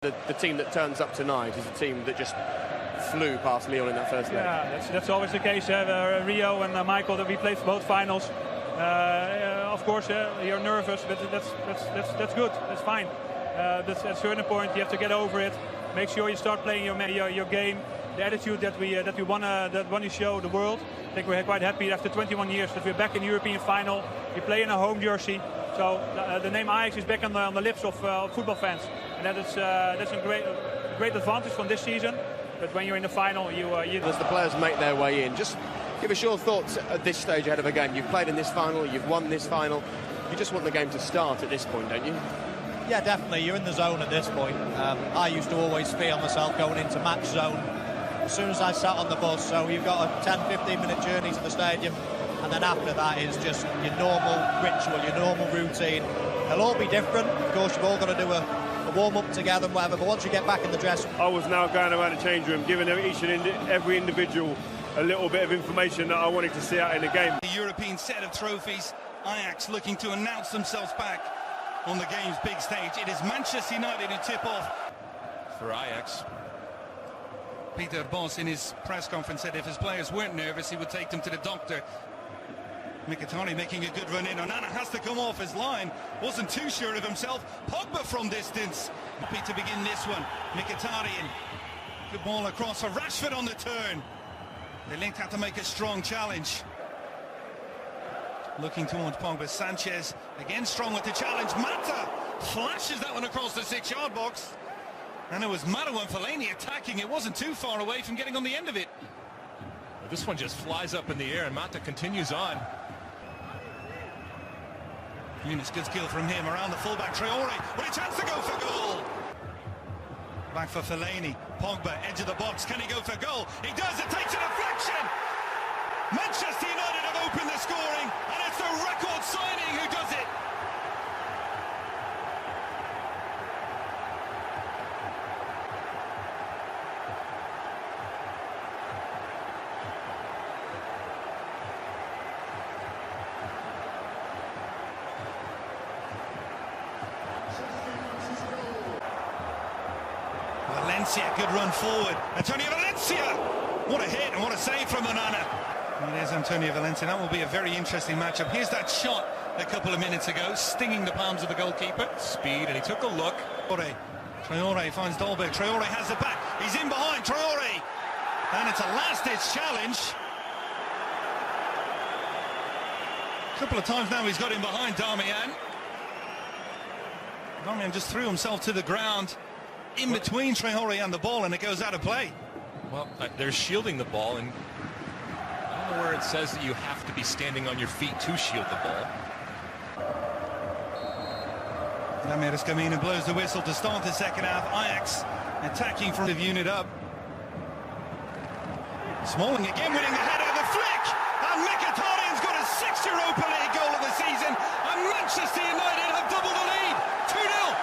The team that turns up tonight is a team that just flew past Lyon in that first leg. Yeah, that's always the case. Rio and Michael, that we played both finals. Of course, you're nervous, but that's good. That's fine. But at a certain point, you have to get over it. Make sure you start playing your game. The attitude that we want to show the world. I think we're quite happy after 21 years that we're back in the European final. We play in a home jersey. So the name Ajax is back on the lips of football fans, and that's a great advantage from this season. But when you're in the final, you as the players make their way in, just give us your thoughts at this stage ahead of a game. You've played in this final, you've won this final. You just want the game to start at this point, don't you? Yeah, definitely. You're in the zone at this point. I used to always feel myself going into match zone as soon as I sat on the bus. So you've got a 10-15 minute journey to the stadium. And then after that is just your normal ritual, your normal routine. They'll all be different. Of course, you've all got to do a warm-up together and whatever, but once you get back in the dress... I was now going around the change room, giving each and every individual a little bit of information that I wanted to see out in the game. The European set of trophies, Ajax looking to announce themselves back on the game's big stage. It is Manchester United who tip off. For Ajax. Peter Bos in his press conference said if his players weren't nervous, he would take them to the doctor. Mkhitaryan making a good run in. Onana has to come off his line. Wasn't too sure of himself. Pogba from distance. Happy to begin this one. Mkhitaryan. Good ball across for Rashford on the turn. The Link had to make a strong challenge. Looking towards Pogba. Sanchez again strong with the challenge. Mata flashes that one across the 6-yard box. And it was Mata and Fellaini attacking. It wasn't too far away from getting on the end of it. This one just flies up in the air and Mata continues on. Yunus, good skill from him around the fullback. Traore with a chance to go for goal. Back for Fellaini. Pogba, edge of the box. Can he go for goal? He does. It takes a deflection. Manchester United have opened the scoring, and it's the record signing who does it. Valencia, good run forward. Antonio Valencia! What a hit and what a save from Onana. It is Antonio Valencia. That will be a very interesting matchup. Here's that shot a couple of minutes ago, stinging the palms of the goalkeeper. Speed, and he took a look. Traore finds Dolberg. Traore has the back. He's in behind. Traore! And it's a last-ditch challenge. A couple of times now he's got him behind Darmian. Darmian just threw himself to the ground in between Traore and the ball, and it goes out of play. Well, they're shielding the ball, and I don't know where it says that you have to be standing on your feet to shield the ball. Ramirez Camino blows the whistle to start the second half. Ajax attacking from the unit up. Smalling again winning the header, the flick, and Mkhitaryan's got his 6th Europa League goal of the season, and Manchester United have doubled the lead, 2-0.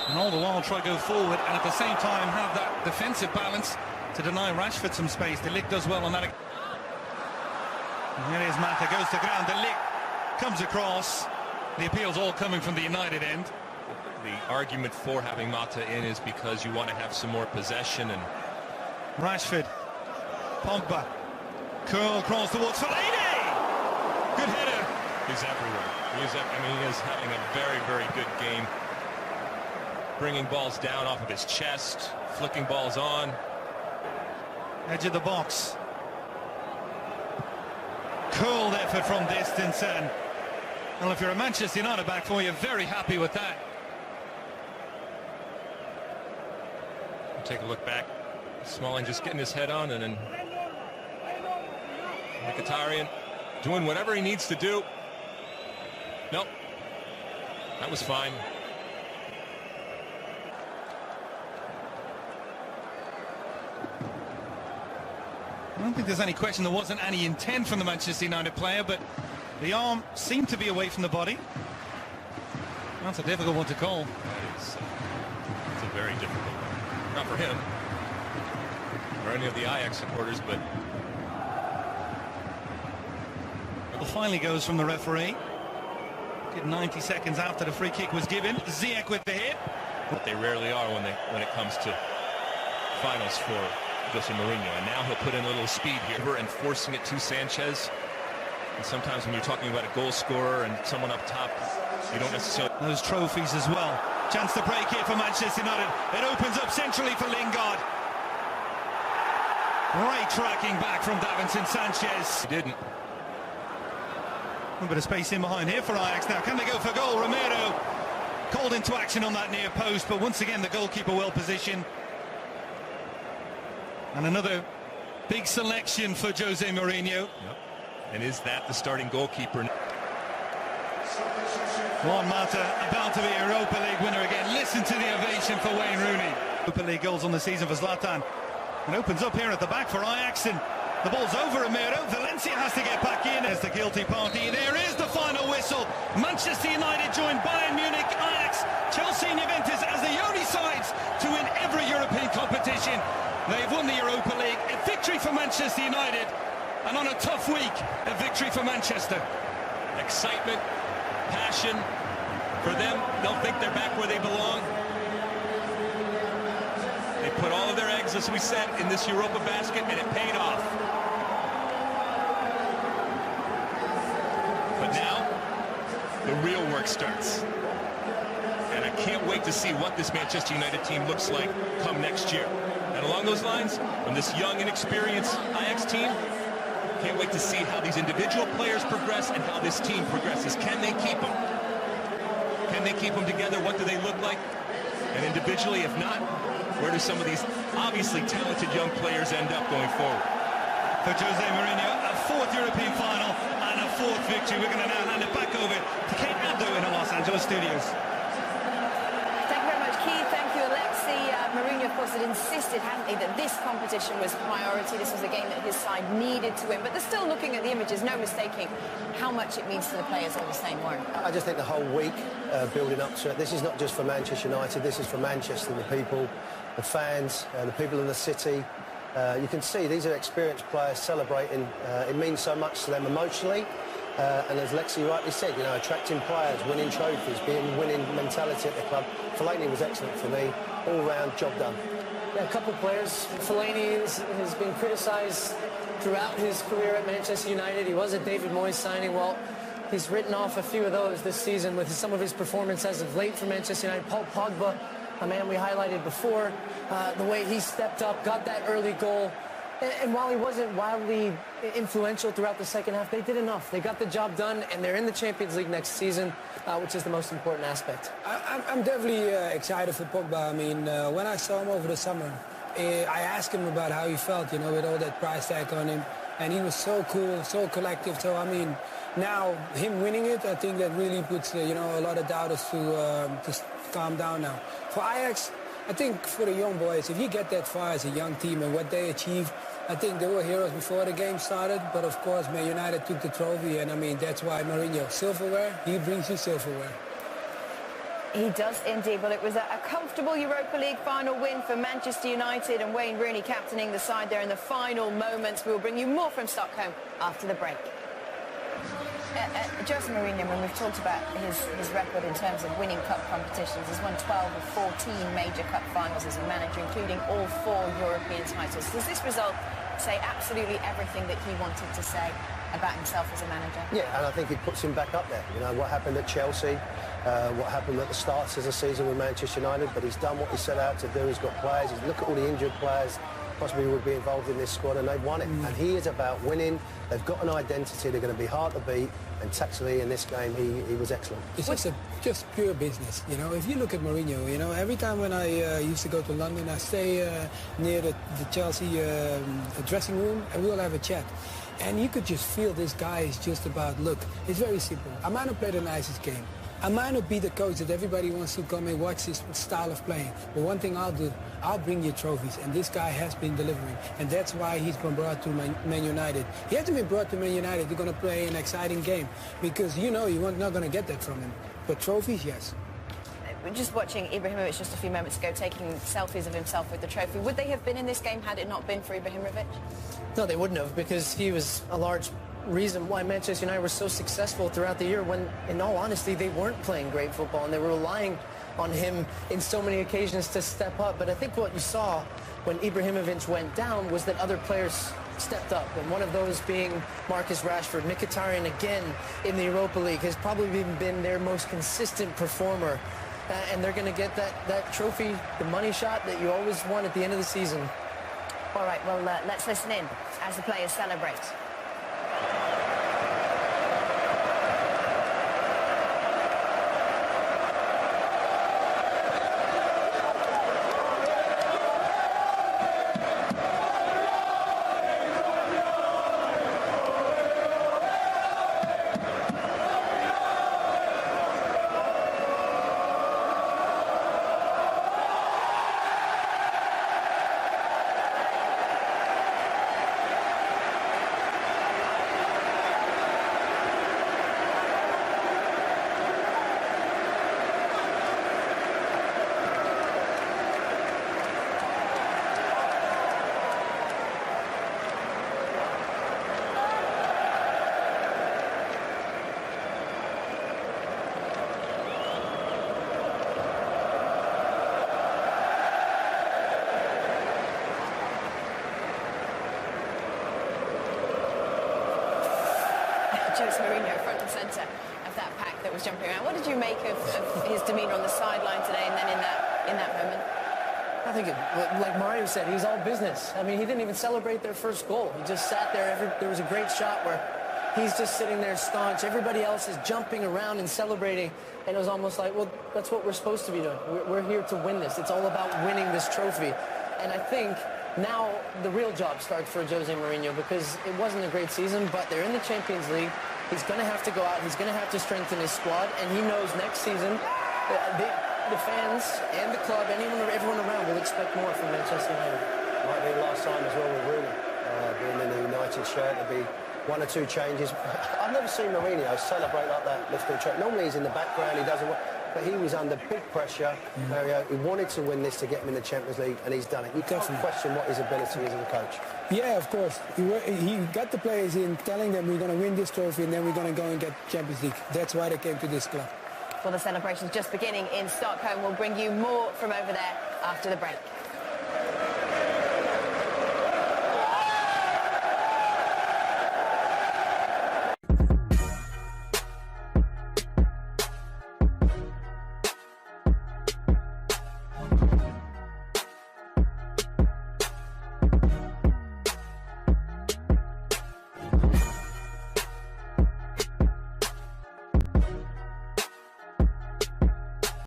And all the while try to go forward and at the same time have that defensive balance to deny Rashford some space. De Ligt does well on that. And here is Mata, goes to ground. De Ligt comes across. The appeals all coming from the United end. The argument for having Mata in is because you want to have some more possession. And Rashford, Pogba, curl across towards Fellaini. Good header. He's everywhere. He is having a very, very good game. Bringing balls down off of his chest, flicking balls on. Edge of the box. Cold effort from distance, and well, if you're a Manchester United back four, you're very happy with that. Take a look back. Smalling just getting his head on, and then Mkhitaryan doing whatever he needs to do. Nope. That was fine. I don't think there's any question there wasn't any intent from the Manchester United player, but the arm seemed to be away from the body. That's a difficult one to call. It's a very difficult one. Not for him or any of the Ajax supporters, but It finally goes from the referee. Did 90 seconds after the free kick was given. Ziyech with the hit. But they rarely are when it comes to finals for Jose Mourinho. And now he'll put in a little speed here and forcing it to Sanchez. And sometimes when you're talking about a goal scorer and someone up top, you don't necessarily... Those trophies as well. Chance to break here for Manchester United. It opens up centrally for Lingard. Great tracking back from Davinson Sanchez. He didn't. A bit of space in behind here for Ajax now. Can they go for goal? Romero called into action on that near post, but once again the goalkeeper well positioned. And another big selection for Jose Mourinho. Yep. And is that the starting goalkeeper? Juan Mata about to be a Europa League winner again. Listen to the ovation for Wayne Rooney. Europa League goals on the season for Zlatan. It opens up here at the back for Ajax, and the ball's over Romero. Valencia has to get back in as the guilty party. There is the final whistle. Manchester United join Bayern Munich, Ajax, Chelsea and Juventus as the only sides to win every European competition. They've won the Europa League. A victory for Manchester United, and on a tough week, a victory for Manchester. Excitement, passion for them. They'll think they're back where they belong. They put all of their eggs, as we said, in this Europa basket, and it paid off. But now, the real work starts. And I can't wait to see what this Manchester United team looks like come next year. And along those lines, from this young and experienced Ajax team, can't wait to see how these individual players progress and how this team progresses. Can they keep them? Can they keep them together? What do they look like? And individually, if not, where do some of these obviously talented young players end up going forward? For Jose Mourinho, a fourth European final and a fourth victory. We're going to now hand it back over to Kate Abdo in the Los Angeles studios. Thank you very much, Keith. Thank you, Alexi. Mourinho, of course, had insisted, hadn't he, that this competition was priority. This was a game that his side needed to win. But they're still looking at the images, no mistaking how much it means to the players all the same, Warren. I just think the whole week building up to it, this is not just for Manchester United, this is for Manchester, the people, the fans, the people in the city. You can see these are experienced players celebrating. It means so much to them emotionally. And as Lexi rightly said, you know, attracting players, winning trophies, being winning mentality at the club. Fellaini was excellent for me. All-round job done. Yeah, a couple players. Fellaini has been criticised throughout his career at Manchester United. He was a David Moyes signing. Well, he's written off a few of those this season with some of his performance as of late for Manchester United. Paul Pogba, a man we highlighted before, the way he stepped up, got that early goal. And while he wasn't wildly influential throughout the second half, they did enough. They got the job done, and they're in the Champions League next season, which is the most important aspect. I'm definitely excited for Pogba. I mean, when I saw him over the summer, I asked him about how he felt, you know, with all that price tag on him. And he was so cool, so collective. So, I mean, now him winning it, I think that really puts, you know, a lot of doubters to calm down now. For Ajax, I think for the young boys, if you get that far as a young team and what they achieved, I think they were heroes before the game started, but of course Man United took the trophy, and I mean that's why Mourinho, silverware, he brings you silverware. He does indeed. Well, it was a comfortable Europa League final win for Manchester United, and Wayne Rooney captaining the side there in the final moments. We will bring you more from Stockholm after the break. Jose Mourinho, when we've talked about his record in terms of winning cup competitions, he's won 12 of 14 major cup finals as a manager, including all 4 European titles. Does this result say absolutely everything that he wanted to say about himself as a manager? Yeah, and I think it puts him back up there. You know, what happened at Chelsea, what happened at the start of the season with Manchester United, but he's done what he set out to do. He's got players. Look at all the injured players possibly would be involved in this squad, and they've won it. And he is about winning. They've got an identity. They're going to be hard to beat, and tactically in this game he was excellent. It's just pure business, you know. If you look at Mourinho, you know, every time when I used to go to London, I stay near the Chelsea dressing room, and we'll have a chat. And you could just feel this guy is just about, look, it's very simple. I might not play the nicest game. I might not be the coach that everybody wants to come and watch his style of playing. But one thing I'll do, I'll bring you trophies. And this guy has been delivering. And that's why he's been brought to Man United. He hasn't been brought to Man United. You're going to play an exciting game. Because you know you're not going to get that from him. But trophies, yes. We're just watching Ibrahimovic just a few moments ago taking selfies of himself with the trophy. Would they have been in this game had it not been for Ibrahimovic? No, they wouldn't have, because he was a large reason why Manchester United were so successful throughout the year when, in all honesty, they weren't playing great football and they were relying on him in so many occasions to step up. But I think what you saw when Ibrahimovic went down was that other players stepped up, and one of those being Marcus Rashford. Mkhitaryan, again, in the Europa League, has probably been their most consistent performer. And they're going to get that trophy, the money shot that you always want at the end of the season. All right, well, let's listen in as the players celebrate. Jose Mourinho front and centre of that pack that was jumping around. What did you make of his demeanour on the sideline today and then in that moment? I think, like Mario said, he's all business. I mean, he didn't even celebrate their first goal. He just sat there. There was a great shot where he's just sitting there staunch. Everybody else is jumping around and celebrating. And it was almost like, well, that's what we're supposed to be doing. We're here to win this. It's all about winning this trophy. And I think now the real job starts for Jose Mourinho, because it wasn't a great season, but they're in the Champions League. He's going to have to go out. He's going to have to strengthen his squad. And he knows next season the fans and the club, everyone around will expect more from Manchester United. Might be the last time as well with Rooney being in the United shirt. There'll be one or two changes. I've never seen Mourinho celebrate like that, lifting the trophy. Normally he's in the background, he doesn't want, but he was under big pressure. Mario, he wanted to win this to get him in the Champions League, and he's done it. You can't question what his ability is as a coach. Yeah, of course. He got the players in, telling them we're going to win this trophy and then we're going to go and get Champions League. That's why they came to this club. Well, the celebration's just beginning in Stockholm. We'll bring you more from over there after the break.